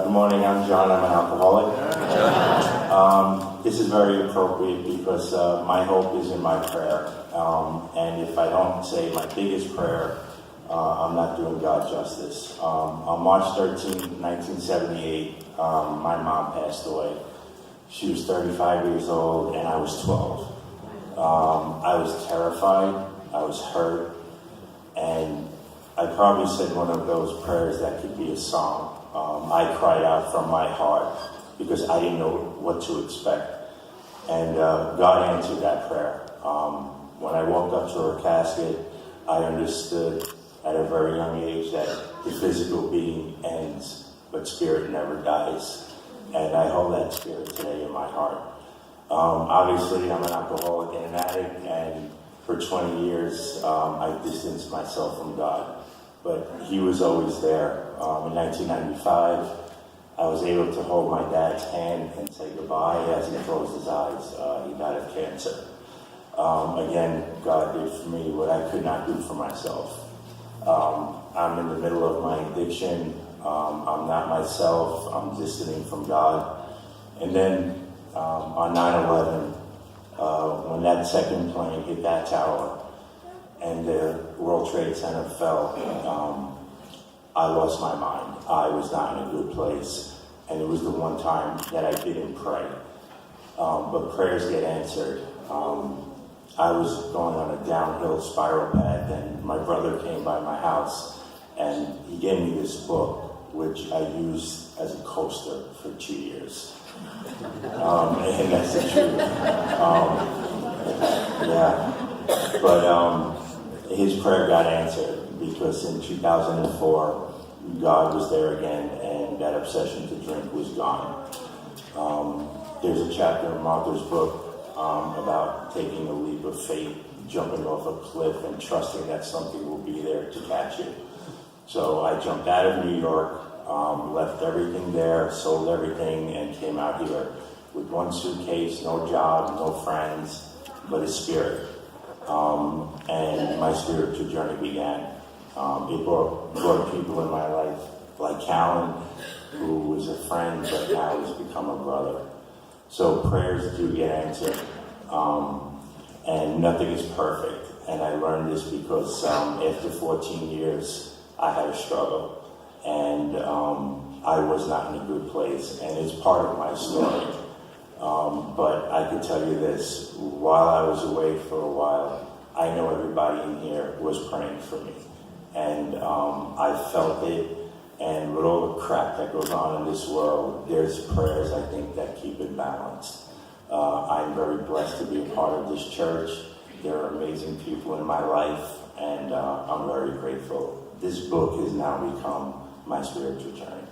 Good morning, I'm John, I'm an alcoholic. This is very appropriate because my hope is in my prayer. And if I don't say my biggest prayer, I'm not doing God justice. On March 13, 1978, my mom passed away. She was 35 years old and I was 12. I was terrified, I was hurt, and I probably said one of those prayers that could be a song. I cried out from my heart because I didn't know what to expect. And God answered that prayer. When I walked up to her casket, I understood at a very young age that the physical being ends, but spirit never dies. And I hold that spirit today in my heart. Obviously, I'm an alcoholic and an addict, and for 20 years, I distanced myself from God. But He was always there. In 1995, I was able to hold my dad's hand and say goodbye as he closed his eyes. He died of cancer. Again, God did for me what I could not do for myself. I'm in the middle of my addiction. I'm not myself. I'm distancing from God. And then on 9/11, when that second plane hit that tower and the World Trade Center fell, I lost my mind. I was not in a good place. And it was the one time that I didn't pray. But prayers get answered. I was going on a downhill spiral path, and my brother came by my house, and he gave me this book, which I used as a coaster for 2 years. And that's the truth. Yeah. But his prayer got answered, because in 2004, God was there again, and that obsession to drink was gone. There's a chapter in Martha's book about taking a leap of faith, jumping off a cliff and trusting that something will be there to catch you. So I jumped out of New York, left everything there, sold everything, and came out here with one suitcase, no job, no friends, but a spirit. And my spiritual journey began. It brought people in my life, like Callan, who was a friend, but now has become a brother. So prayers do get answered, and nothing is perfect. And I learned this because after 14 years, I had a struggle, and I was not in a good place, and it's part of my story. But I can tell you this, while I was away for a while, I know everybody in here was praying for me. And I felt it, and with all the crap that goes on in this world, there's prayers, I think, that keep it balanced. I'm very blessed to be a part of this church. There are amazing people in my life, and I'm very grateful. This book has now become my spiritual journey.